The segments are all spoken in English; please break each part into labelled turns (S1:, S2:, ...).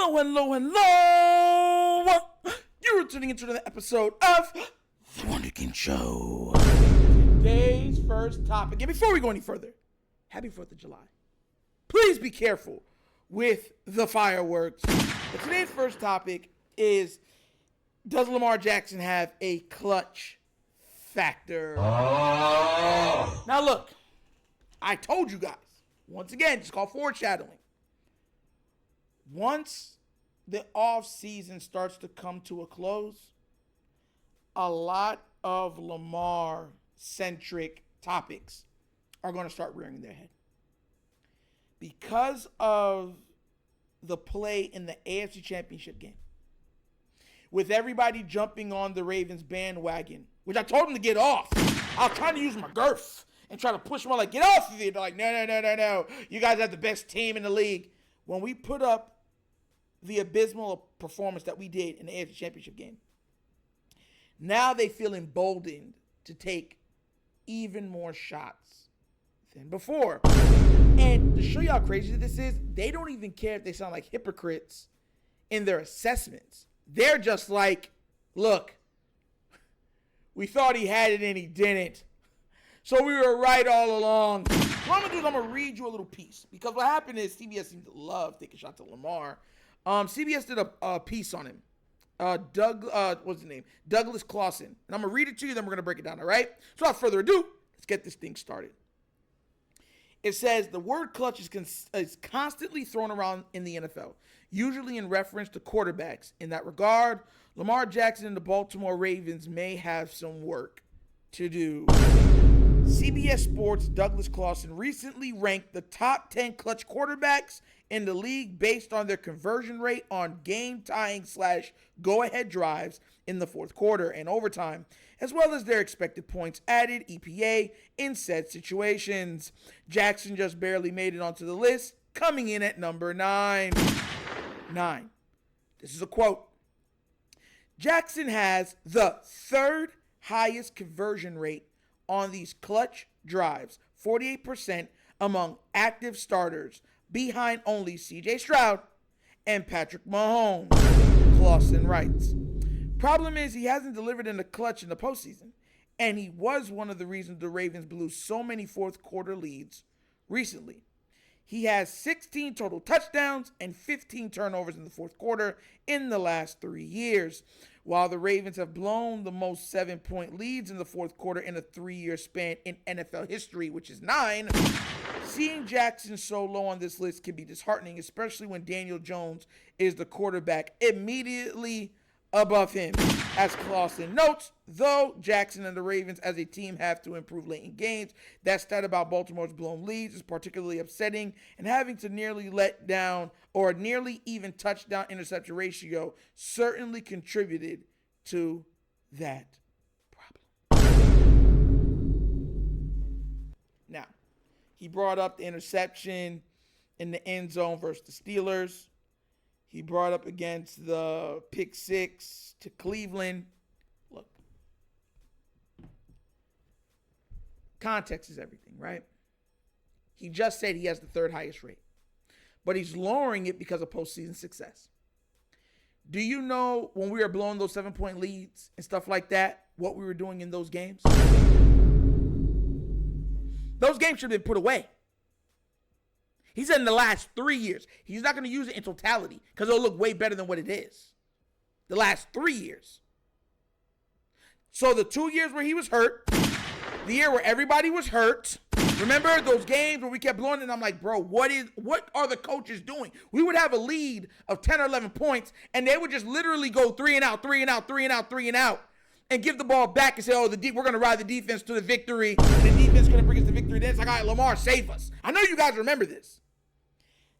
S1: Hello. You're tuning into another episode of The Wunderkind Show. Today's first topic, and before we go any further, happy 4th of July. Please be careful with the fireworks. But today's first topic is, does Lamar Jackson have a clutch factor? Now look, I told you guys, once again, it's called foreshadowing. Once the off season starts to come to a close, a lot of Lamar-centric topics are going to start rearing their head. Because of the play in the AFC Championship game, with everybody jumping on the Ravens bandwagon, which I told them to get off. I was trying to use my girth and try to push them on, like, get off of it. They're like, no. You guys have the best team in the league. When we put up the abysmal performance that we did in the AFC Championship game, now they feel emboldened to take even more shots than before. And to show you how crazy this is, they don't even care if they sound like hypocrites in their assessments. They're just like, look, we thought he had it and he didn't. So we were right all along. What I'm going to do is I'm going to read you a little piece. Because what happened is CBS seemed to love taking shots at Lamar. CBS did a piece on him. What's his name? Douglas Clawson. And I'm going to read it to you, then we're going to break it down, all right? So without further ado, let's get this thing started. It says, the word clutch is constantly thrown around in the NFL, usually in reference to quarterbacks. In that regard, Lamar Jackson and the Baltimore Ravens may have some work to do. CBS Sports' Douglas Clawson recently ranked the top 10 clutch quarterbacks in the league based on their conversion rate on game-tying / go-ahead drives in the fourth quarter and overtime, as well as their expected points added, EPA, in said situations. Jackson just barely made it onto the list, coming in at number 9. This is a quote. Jackson has the third highest conversion rate on these clutch drives, 48% among active starters, behind only C.J. Stroud and Patrick Mahomes, Clawson writes. Problem is, he hasn't delivered in the clutch in the postseason, and he was one of the reasons the Ravens blew so many fourth quarter leads recently. He has 16 total touchdowns and 15 turnovers in the fourth quarter in the last 3 years. While the Ravens have blown the most 7-point leads in the fourth quarter in a 3-year span in NFL history, which is 9, seeing Jackson so low on this list can be disheartening, especially when Daniel Jones is the quarterback immediately above him. As Clawson notes, though Jackson and the Ravens as a team have to improve late in games, that stat about Baltimore's blown leads is particularly upsetting, and having to nearly let down or nearly even touchdown interception ratio certainly contributed to that problem. Now, he brought up the interception in the end zone versus the Steelers. He brought up against the pick 6 to Cleveland. Look, context is everything, right? He just said he has the third highest rate, but he's lowering it because of postseason success. Do you know when we were blowing those 7-point leads and stuff like that, what we were doing in those games? Those games should have been put away. He said in the last 3 years. He's not going to use it in totality because it'll look way better than what it is. The last 3 years. So the 2 years where he was hurt, the year where everybody was hurt. Remember those games where we kept blowing it and I'm like, bro, what are the coaches doing? We would have a lead of 10 or 11 points and they would just literally go 3 and out, 3 and out, 3 and out, 3 and out. And give the ball back and say, oh, we're going to ride the defense to the victory. And the defense is going to bring us the victory. Then it's like, all right, Lamar, save us. I know you guys remember this.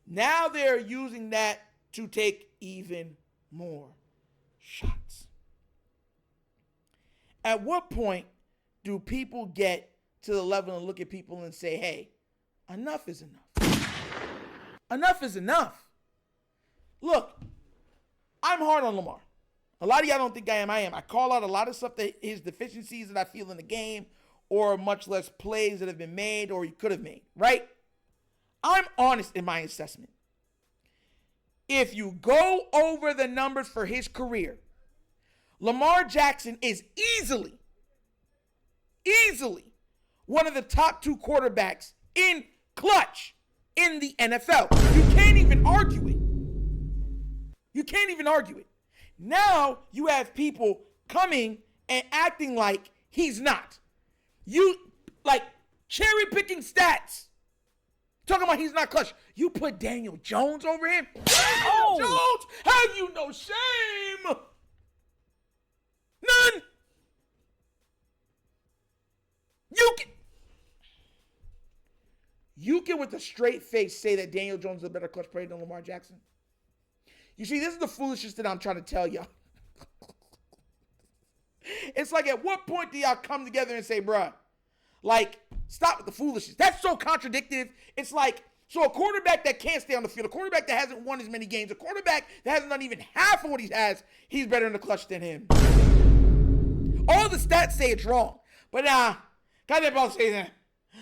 S1: Now they're using that to take even more shots. At what point do people get to the level and look at people and say, hey, enough is enough? Enough is enough. Look, I'm hard on Lamar. A lot of y'all don't think I am. I call out a lot of stuff that his deficiencies that I feel in the game, or much less plays that have been made or he could have made, right? I'm honest in my assessment. if you go over the numbers for his career, Lamar Jackson is easily one of the top 2 quarterbacks in clutch in the NFL. You can't even argue it. Now you have people coming and acting like he's not. You like cherry picking stats. Talking about he's not clutch. You put Daniel Jones over him? Daniel Jones, have you no shame? None. You can with a straight face say that Daniel Jones is a better clutch player than Lamar Jackson. You see, this is the foolishness that I'm trying to tell y'all. It's like, at what point do y'all come together and say, bruh, like, stop with the foolishness? That's so contradictory. It's like, so a quarterback that can't stay on the field, a quarterback that hasn't won as many games, a quarterback that hasn't done even half of what he has, he's better in the clutch than him. All the stats say it's wrong. But God about say that.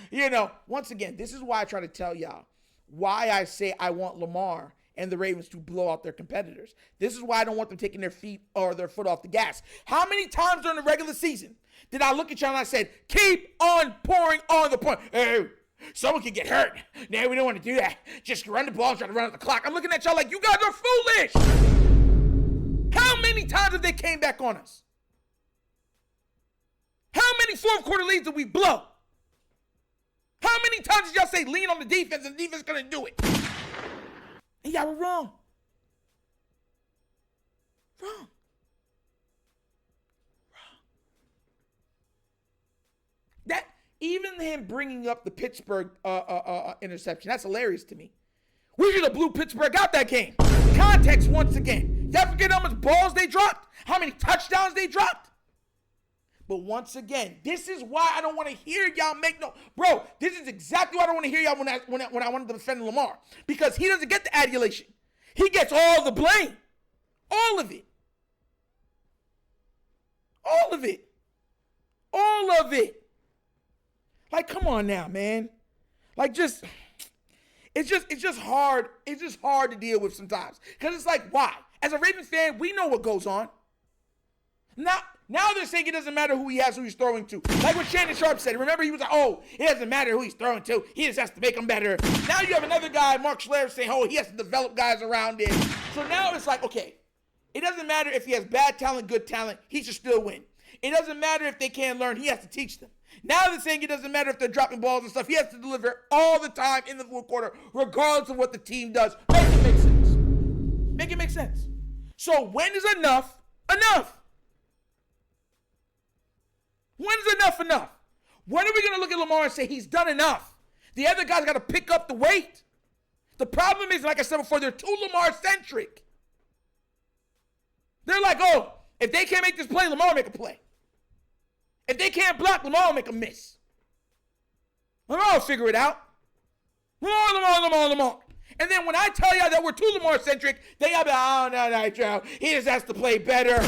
S1: You know, once again, this is why I try to tell y'all why I say I want Lamar and the Ravens to blow out their competitors. This is why I don't want them taking their feet or their foot off the gas. How many times during the regular season did I look at y'all and I said, keep on pouring on the point? Hey, someone can get hurt. No, we don't want to do that. Just run the ball and try to run out the clock. I'm looking at y'all like, you guys are foolish. How many times have they came back on us? How many fourth quarter leads did we blow? How many times did y'all say lean on the defense and the defense couldn't do it? And y'all were wrong. That, even him bringing up the Pittsburgh interception, that's hilarious to me. We should have blew Pittsburgh out that game. Context once again. Y'all forget how much balls they dropped? How many touchdowns they dropped? But once again, this is why I don't want to hear y'all make no... Bro, this is exactly why I don't want to hear y'all when I wanted to defend Lamar. Because he doesn't get the adulation. He gets all the blame. All of it. All of it. All of it. Like, come on now, man. Like, just... It's just hard. It's just hard to deal with sometimes. Because it's like, why? As a Ravens fan, we know what goes on. Now they're saying it doesn't matter who he has, who he's throwing to. Like what Shannon Sharp said. Remember, he was like, oh, it doesn't matter who he's throwing to. He just has to make them better. Now you have another guy, Mark Schlereth, saying, oh, he has to develop guys around him. So now it's like, okay, it doesn't matter if he has bad talent, good talent. He should still win. It doesn't matter if they can't learn. He has to teach them. Now they're saying it doesn't matter if they're dropping balls and stuff. He has to deliver all the time in the fourth quarter, regardless of what the team does. Make it make sense. Make it make sense. So when is enough enough? When is enough? When are we going to look at Lamar and say he's done enough? The other guy's got to pick up the weight. The problem is, like I said before, they're too Lamar-centric. They're like, oh, if they can't make this play, Lamar will make a play. If they can't block, Lamar will make a miss. Lamar will figure it out. Lamar. And then when I tell y'all that we're too Lamar-centric, they have oh, no, Joe. He just has to play better.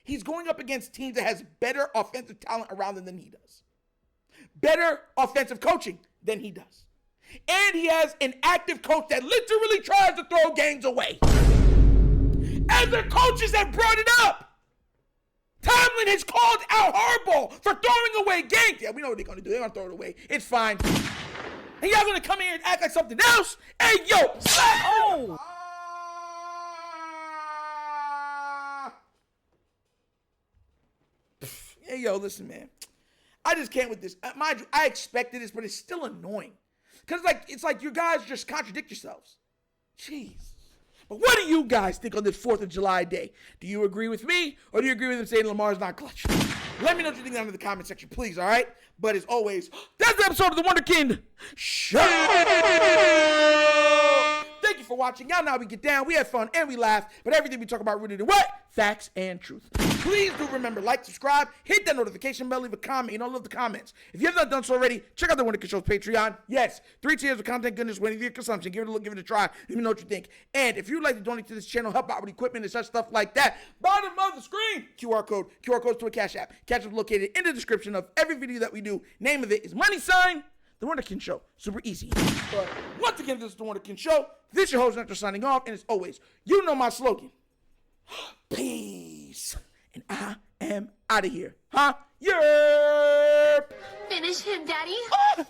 S1: He's going up against teams that has better offensive talent around them than he does. Better offensive coaching than he does. And he has an active coach that literally tries to throw games away. And the coaches have brought it up. Tomlin has called out Harbaugh for throwing away games. Yeah, we know what they're going to do. They're going to throw it away. It's fine. And y'all going to come here and act like something else? Hey, yo. Oh. Hey, yo, listen, man. I just can't with this. Mind you, I expected this, but it's still annoying. Because it's like you guys just contradict yourselves. Jeez. But what do you guys think on this 4th of July day? Do you agree with me, or do you agree with him saying Lamar's not clutch? Let me know what you think down in the comment section, please, all right? But as always, that's the episode of The Wunderkind Show. Thank you for watching. Y'all know how we get down. We have fun and we laugh, but everything we talk about rooted in what? Facts and truth. Please do remember, like, subscribe, hit that notification bell, leave a comment. You know, I love the comments. If you have not done so already, check out the Wunderkind Show's Patreon. Yes, 3 tiers of content goodness waiting for your consumption. Give it a look, give it a try. Let me know what you think. And if you'd like to donate to this channel, help out with equipment and such stuff like that, bottom of the screen, QR codes to a Cash App. Cash App is located in the description of every video that we do. Name of it is $, The Wunderkind Show. Super easy. But once again, this is The Wunderkind Show. This is your host, Nectar, signing off. And as always, you know my slogan. Peace. And I am out of here. Huh? Yerp.
S2: Finish him, Daddy.
S1: Ah!